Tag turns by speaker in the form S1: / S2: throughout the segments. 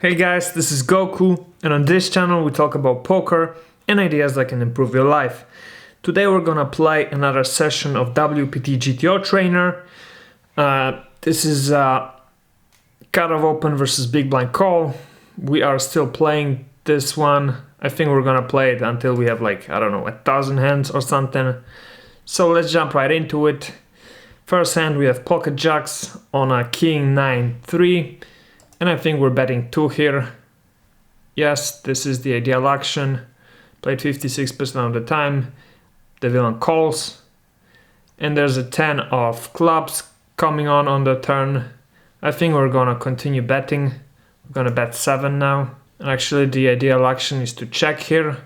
S1: Hey guys, this is Goku, and on this channel we talk about poker and ideas that can improve your life. Today we're gonna play another session of WPT GTO Trainer. This is cutoff open versus big blind call. We are still playing this one. I think we're gonna play it until we have like, I don't know, 1,000 hands or something. So let's jump right into it. First hand we have pocket jacks on a king 9-3. And I think we're betting 2 here. Yes, this is the ideal action. Played 56% of the time. The villain calls. And there's a 10 of clubs coming on the turn. I think we're gonna continue betting. We're gonna bet 7 now. And actually the ideal action is to check here.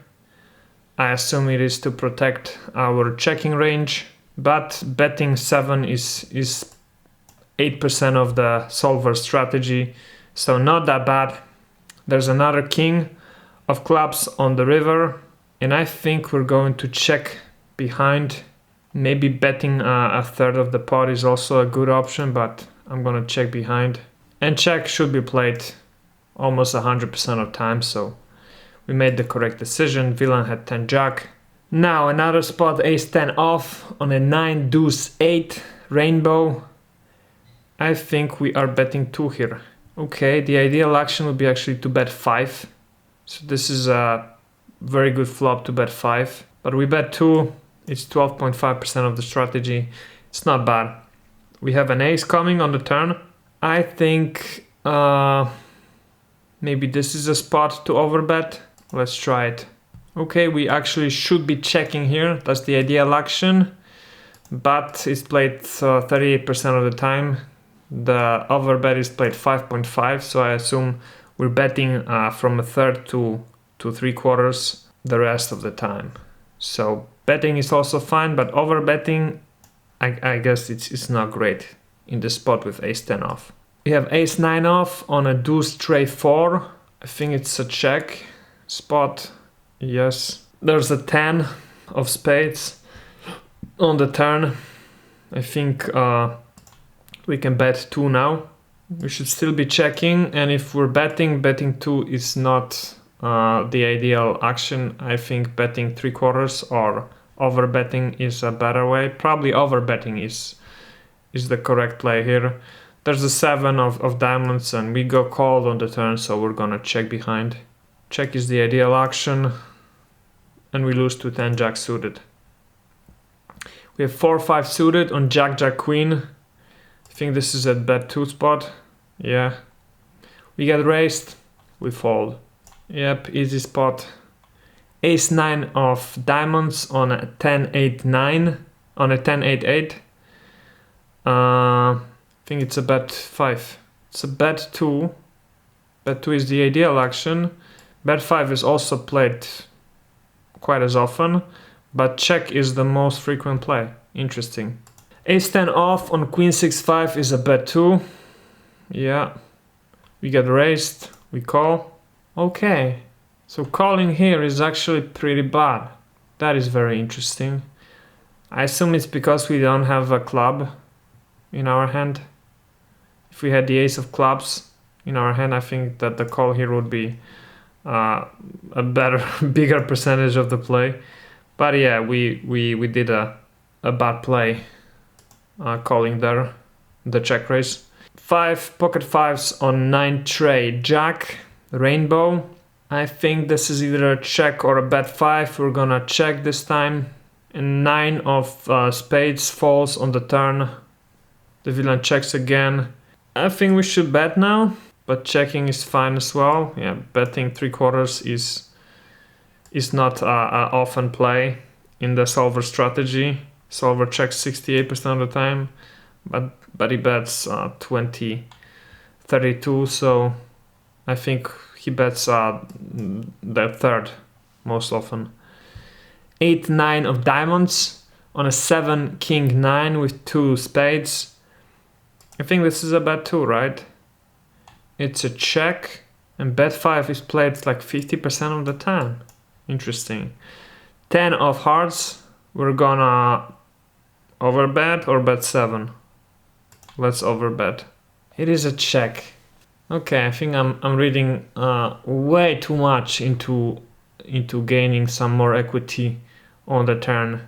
S1: I assume it is to protect our checking range. But betting 7 is 8% of the solver strategy. So not that bad. There's another king of clubs on the river, and I think we're going to check behind. Maybe betting a third of the pot is also a good option, but I'm gonna check behind. And check should be played almost 100% of time, so we made the correct decision. Villain had 10 jack. Now another spot, ace 10 off on a 9 deuce 8 rainbow. I think we are betting 2 here. Okay, the ideal action would be actually to bet 5. So this is a very good flop to bet 5. But we bet 2. It's 12.5% of the strategy. It's not bad. We have an ace coming on the turn. I think maybe this is a spot to overbet. Let's try it. Okay, we actually should be checking here. That's the ideal action. But it's played 38% of the time. The overbet is played 5.5, so I assume we're betting from a third to 3/4 the rest of the time. So betting is also fine, but overbetting, I guess it's not great in the spot with ace 10 off. We have ace 9 off on a deuce tray 4. I think it's a check spot. Yes. There's a 10 of spades on the turn. I think we can bet 2 now. We should still be checking, and if we're betting 2 is not the ideal action. I think betting 3/4 or overbetting is a better way. Probably overbetting is the correct play here. There's a 7 of diamonds and we go called on the turn, so we're gonna check behind. Check is the ideal action, and we lose to 10 jack suited. We have 4-5 suited on jack jack queen. I think this is at bet 2 spot. Yeah. We get raised. We fold. Yep, easy spot. Ace 9 of diamonds on a 10-8-9. On a 10-8-8. I think it's a bet 5. It's a bet 2. Bet 2 is the ideal action. Bet 5 is also played quite as often. But check is the most frequent play. Interesting. Ace 10 off on queen 6-5 is a bet 2. Yeah. We get raised. We call. Okay. So calling here is actually pretty bad. That is very interesting. I assume it's because we don't have a club in our hand. If we had the ace of clubs in our hand, I think that the call here would be a better, bigger percentage of the play. But yeah, we did a bad play. Calling there, the check raise. 5 pocket 5s on 9 tray jack rainbow. I think this is either a check or a bet 5. We're gonna check this time. And 9 of spades falls on the turn. The villain checks again. I think we should bet now, but checking is fine as well. Yeah, betting 3/4 is not a often play in the solver strategy. Solver checks 68% of the time, but he bets 32, so I think he bets the third most often. 8-9 of diamonds on a 7 king 9 with 2 spades. I think this is a bet 2, right? It's a check, and bet 5 is played like 50% of the time. Interesting. 10 of hearts. We're gonna overbet or bet 7? Let's overbet. It is a check. Okay, I think I'm reading way too much into gaining some more equity on the turn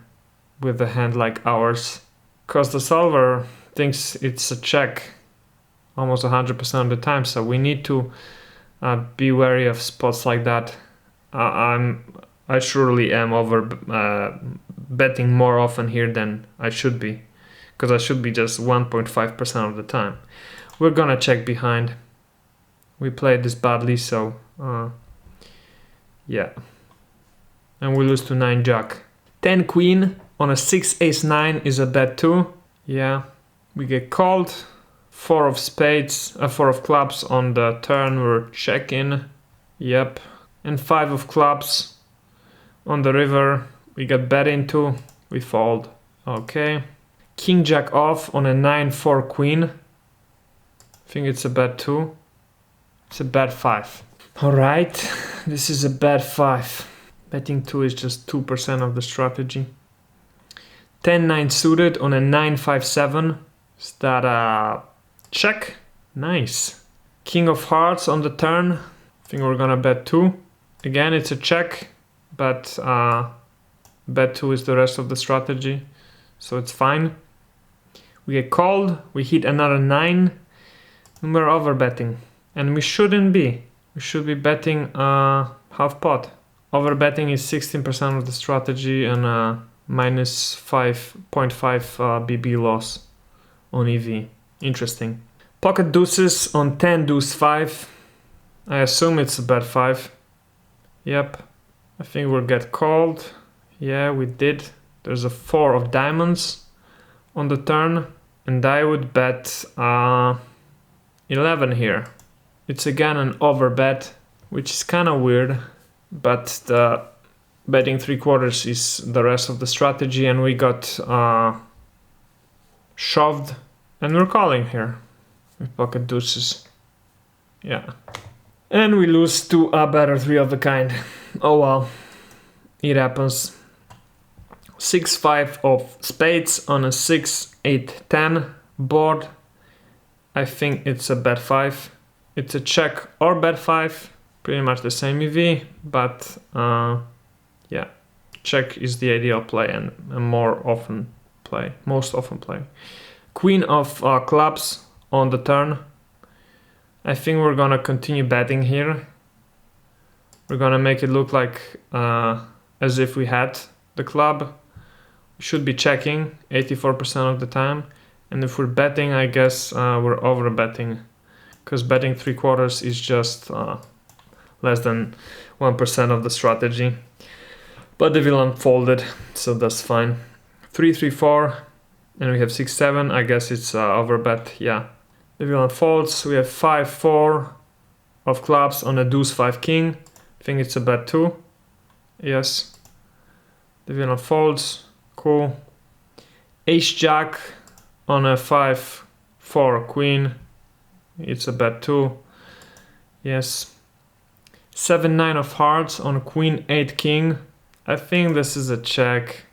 S1: with a hand like ours, because the solver thinks it's a check almost 100% of the time, so we need to be wary of spots like that. I surely am over betting more often here than I should be, because I should be just 1.5% of the time. We're gonna check behind. We played this badly, so yeah. And we lose to 9 jack. 10 queen on a 6 ace 9 is a bet too. Yeah, we get called. 4 of spades, 4 of clubs on the turn, we're checking. Yep. And 5 of clubs on the river, we get bet into, we fold. Okay. King jack off on a 9-4 queen. I think it's a bet too. It's a bet 5. Alright, this is a bet 5. Betting 2 is just 2% of the strategy. 10-9 suited on a 9-5-7. Is that a check? Nice. King of hearts on the turn. I think we're gonna bet 2. Again, it's a check, but bet 2 is the rest of the strategy, so it's fine. We get called, we hit another 9, and we're over betting. And we shouldn't be. We should be betting half pot. Over betting is 16% of the strategy and minus 5.5 BB loss on EV. Interesting. Pocket deuces on 10 deuce 5. I assume it's a bet 5. Yep. I think we'll get called. Yeah, we did. There's a 4 of diamonds on the turn. And I would bet 11 here. It's again an over bet, which is kind of weird. But the betting 3/4 is the rest of the strategy, and we got shoved. And we're calling here with pocket deuces. Yeah. And we lose to a better 3 of the kind. Oh well. It happens. 6-5 of spades on a 6-8-10 board. I think it's a bet 5. It's a check or bet 5. Pretty much the same EV, but yeah. Check is the ideal play and most often play. Queen of clubs on the turn. I think we're gonna continue betting here. We're gonna make it look like as if we had the club. We should be checking 84% of the time. And if we're betting, I guess we're over betting, because betting 3/4 is just less than 1% of the strategy. But the villain folded, so that's fine. 3-3-4, and we have 6-7. I guess it's over bet, yeah. The villain folds. We have 5-4 of clubs on a deuce 5 king. I think it's a bet too. Yes. The villain folds. Cool. Ace jack on a 5-4 queen. It's a bet too. Yes. 7-9 of hearts on queen 8 king. I think this is a check.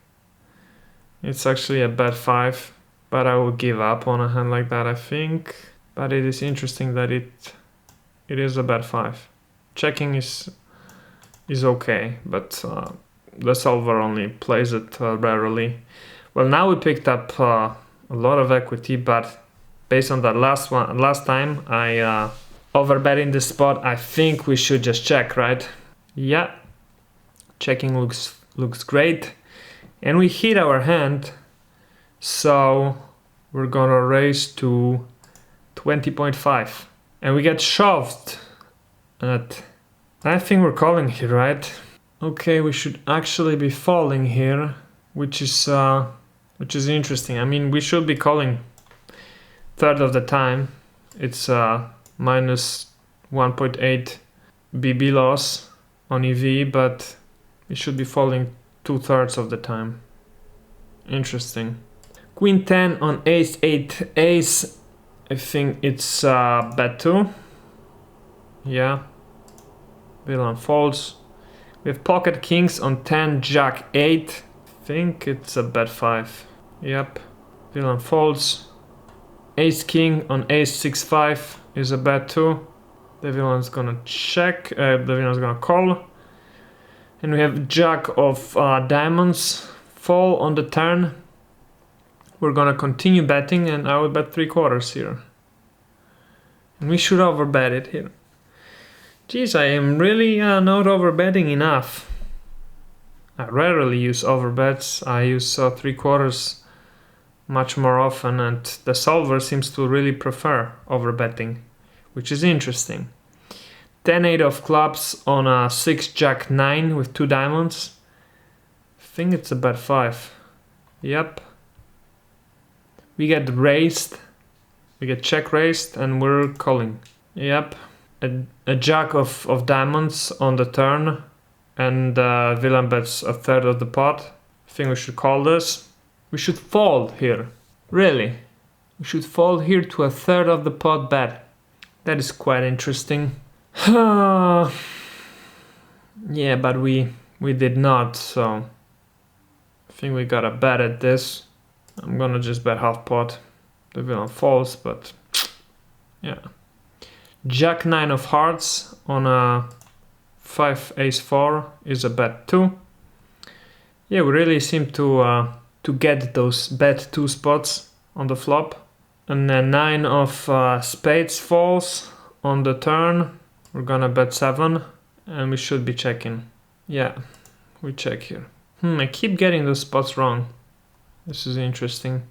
S1: It's actually a bet 5, but I will give up on a hand like that, I think. But it is interesting that it is a bet 5. Checking is okay, but the solver only plays it rarely. Well, now we picked up a lot of equity, but based on that last time I overbet in this spot, I think we should just check, right? Yeah, checking looks great, and we hit our hand, so we're gonna raise to 20.5, and we get shoved at. I think we're calling here, right? Okay, we should actually be falling here, which is interesting. I mean, we should be calling third of the time. It's minus 1.8 BB loss on EV, but we should be falling 2/3 of the time. Interesting. Queen 10 on ace 8 ace. I think it's bet 2. Yeah. Villain folds. We have pocket kings on 10 jack 8. I think it's a bet 5. Yep. Villain folds. Ace king on ace 6-5 is a bet 2. The villain's gonna check, the villain's gonna call. And we have Jack of diamonds fall on the turn. We're gonna continue betting, and I will bet 3/4 here. And we should overbet it here. Geez, I am really not overbetting enough. I rarely use overbets. I use 3/4 much more often, and the solver seems to really prefer overbetting, which is interesting. 10-8 of clubs on a 6-Jack-9 with 2 diamonds. I think it's a bet 5. Yep. We get raised. We get check raised, and we're calling. Yep. A Jack of diamonds on the turn, and villain bets a third of the pot. I think we should call this. We should fold here. Really? We should fold here to a third of the pot bet. That is quite interesting. Yeah, but we did not, so I think we gotta bet at this. I'm gonna just bet half pot. The villain falls, but yeah. Jack-9 of hearts on a 5-Ace-4 is a bet 2. Yeah, we really seem to get those bet 2 spots on the flop. And then 9 of spades falls on the turn. We're gonna bet 7, and we should be checking. Yeah, we check here. I keep getting those spots wrong. This is interesting.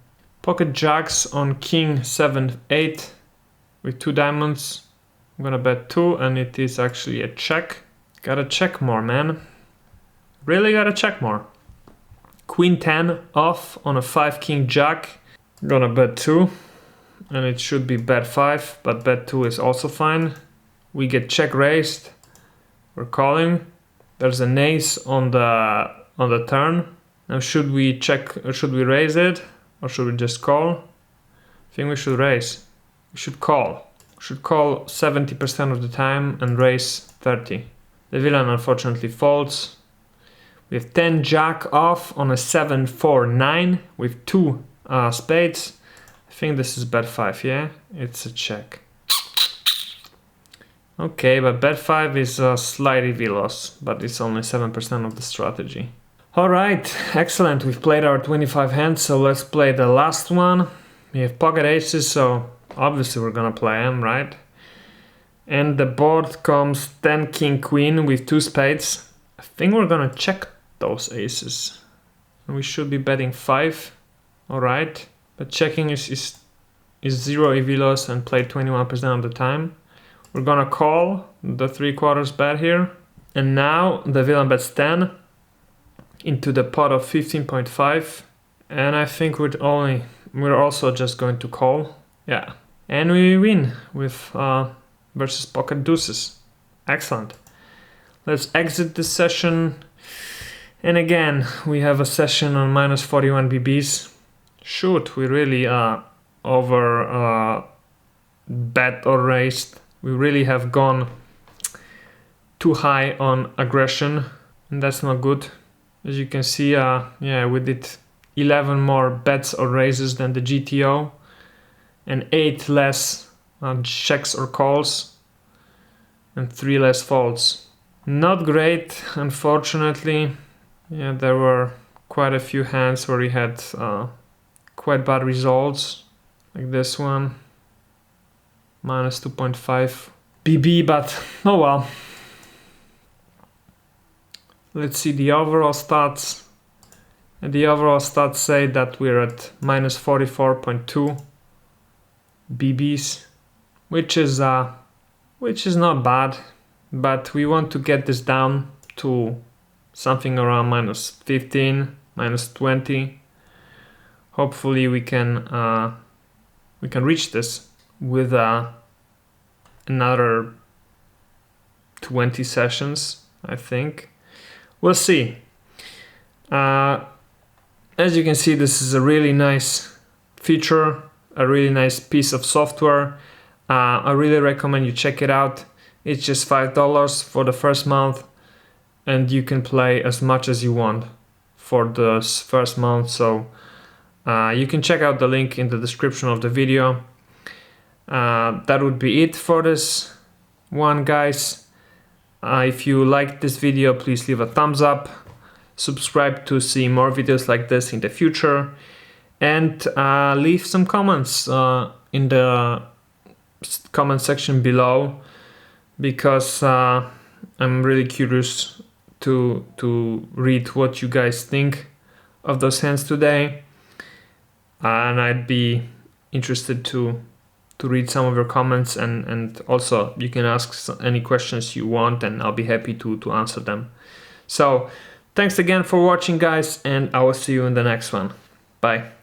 S1: Pocket jacks on king 7-8 with 2 diamonds. I'm gonna bet 2, and it is actually a check. Gotta check more, man. Really gotta check more. Queen 10 off on a 5-king jack. Gonna bet 2, and it should be bet 5, but bet 2 is also fine. We get check raised. We're calling. There's an ace on the turn. Now should we check, or should we raise it, or should we just call? I think we should raise. We should call. We should call 70% of the time and raise 30. The villain unfortunately folds. We have 10 jack off on a 7-4-9 with 2 spades. I think this is bet 5, yeah? It's a check. Okay, but bet 5 is a slight EV loss, but it's only 7% of the strategy. Alright, excellent. We've played our 25 hands, so let's play the last one. We have pocket aces, so obviously we're gonna play them, right? And the board comes 10 king queen with 2 spades. I think we're gonna check those aces. And we should be betting 5. Alright, but checking is 0 EV loss and played 21% of the time. We're gonna call the 3/4 bet here. And now the villain bets 10 into the pot of 15.5. And I think we're also just going to call. Yeah. And we win with versus pocket deuces. Excellent. Let's exit this session. And again, we have a session on minus 41 BBs. Shoot, we really over bet or raised. We really have gone too high on aggression, and that's not good. As you can see, yeah, we did 11 more bets or raises than the GTO, and 8 less checks or calls, and 3 less folds. Not great, unfortunately. Yeah, there were quite a few hands where we had quite bad results, like this one. Minus 2.5 BB, but oh well. Let's see the overall stats. And the overall stats say that we're at minus 44.2 BBs, which is not bad, but we want to get this down to something around minus 15, minus 20. Hopefully we can reach this with another 20 sessions, I think. We'll see. As you can see, this is a really nice feature, a really nice piece of software. I really recommend you check it out. It's just $5 for the first month, and you can play as much as you want for the first month. So you can check out the link in the description of the video. That would be it for this one, guys. If you liked this video, please leave a thumbs up, subscribe to see more videos like this in the future, and leave some comments in the comment section below, because I'm really curious to read what you guys think of those hands today, and I'd be interested to read some of your comments, and also you can ask any questions you want and I'll be happy to answer them. So thanks again for watching, guys, and I will see you in the next one. Bye.